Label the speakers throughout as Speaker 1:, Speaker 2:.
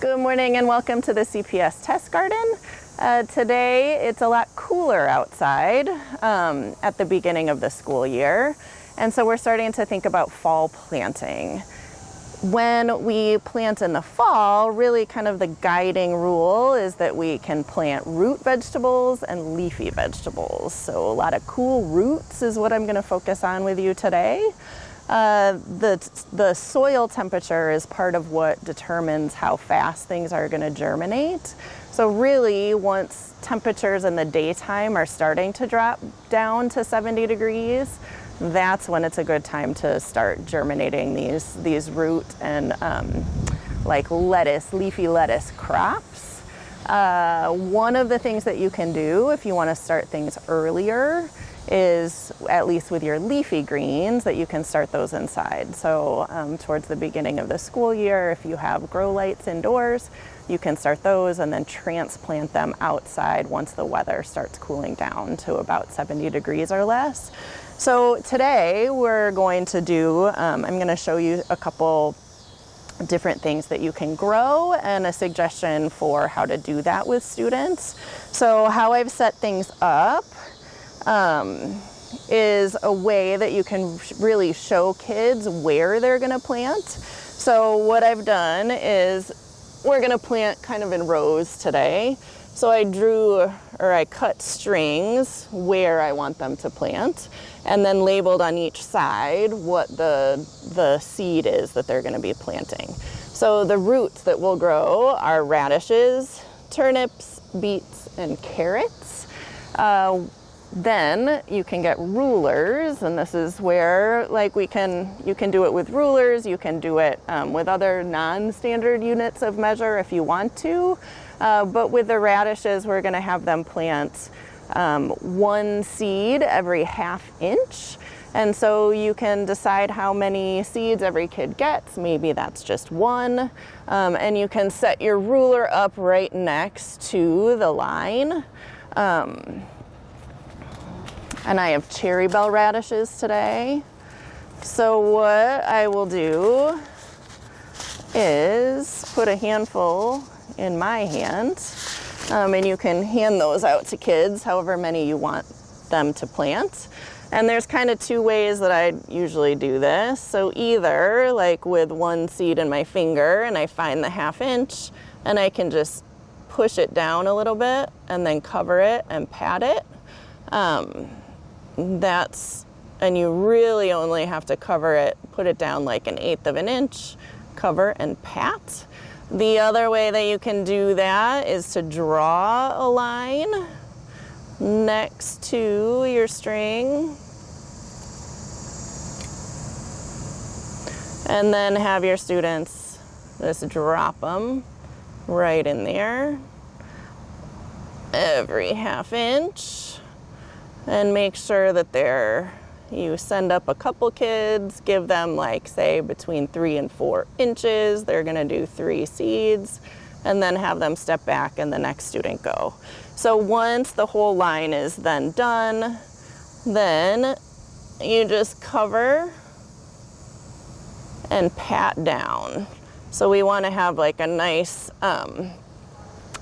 Speaker 1: Good morning and welcome to the CPS test garden. Today it's a lot cooler outside at the beginning of the school year, and so we're starting to think about fall planting. When we plant in the fall, really kind of the guiding rule is that we can plant root vegetables and leafy vegetables. So a lot of cool roots is what I'm going to focus on with you today. The soil temperature is part of what determines how fast things are going to germinate. So really, once temperatures in the daytime are starting to drop down to 70 degrees, that's when it's a good time to start germinating these root and like leafy lettuce crops. One of the things that you can do if you want to start things earlier is, at least with your leafy greens, that you can start those inside. So towards the beginning of the school year, if you have grow lights indoors, you can start those and then transplant them outside once the weather starts cooling down to about 70 degrees or less. So today we're going to do, I'm going to show you a couple different things that you can grow and a suggestion for how to do that with students. So how I've set things up is a way that you can really show kids where they're going to plant. So what I've done is we're going to plant kind of in rows today. So I cut strings where I want them to plant and then labeled on each side what the seed is that they're going to be planting. So the roots that will grow are radishes, turnips, beets, and carrots. Then you can get rulers, and this is where you can do it with rulers, you can do it with other non-standard units of measure if you want to, but with the radishes we're going to have them plant one seed every ½ inch, and so you can decide how many seeds every kid gets. Maybe that's just one, and you can set your ruler up right next to the line. And I have cherry bell radishes today. So what I will do is put a handful in my hand, and you can hand those out to kids, however many you want them to plant. And there's kind of two ways that I usually do this. So either like with one seed in my finger and I find the ½ inch and I can just push it down a little bit and then cover it and pat it. And you really only have to cover it, put it down like 1/8 of an inch, cover and pat. The other way that you can do that is to draw a line next to your string and then have your students just drop them right in there every ½ inch. And make sure that you send up a couple kids, give them say between 3 and 4 inches. They're gonna do 3 seeds and then have them step back and the next student go. So once the whole line is then done, then you just cover and pat down. So we wanna have a nice,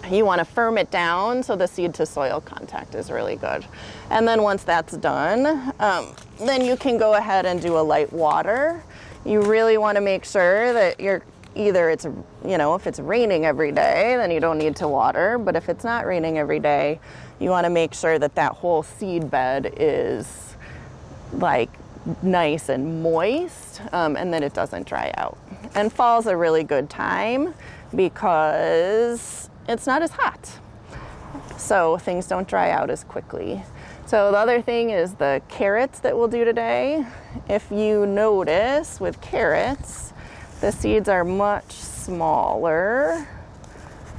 Speaker 1: you want to firm it down so the seed to soil contact is really good. And then once that's done, then you can go ahead and do a light water. You really want to make sure that if it's raining every day, then you don't need to water. But if it's not raining every day, you want to make sure that whole seed bed is nice and moist, and that it doesn't dry out. And fall's a really good time because it's not as hot, so things don't dry out as quickly. So the other thing is the carrots that we'll do today. If you notice with carrots, the seeds are much smaller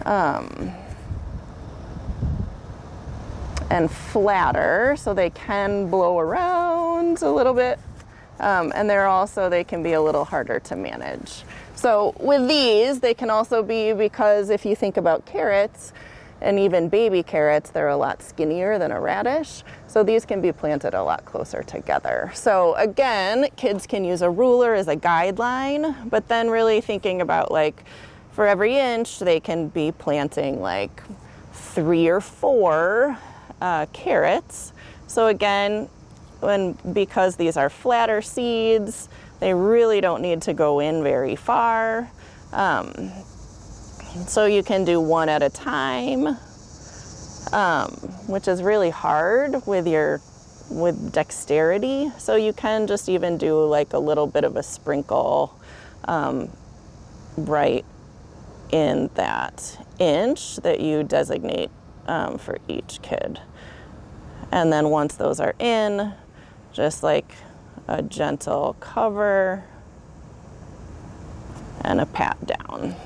Speaker 1: and flatter, so they can blow around a little bit, and they can be a little harder to manage. So with these, they can also be, because if you think about carrots, and even baby carrots, they're a lot skinnier than a radish. So these can be planted a lot closer together. So again, kids can use a ruler as a guideline, but then really thinking about for every inch, they can be planting like 3 or 4 carrots. So again, because these are flatter seeds, they really don't need to go in very far. So you can do one at a time, which is really hard with dexterity. So you can just even do like a little bit of a sprinkle right in that inch that you designate for each kid. And then once those are in, just like a gentle cover and a pat down.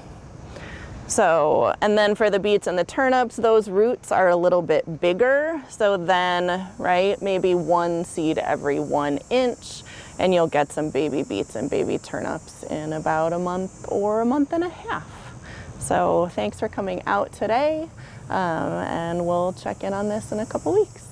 Speaker 1: So, and then for the beets and the turnips, those roots are a little bit bigger. So then, right, maybe 1 seed every 1 inch, and you'll get some baby beets and baby turnips in about a month or a month and a half. So thanks for coming out today, and we'll check in on this in a couple weeks.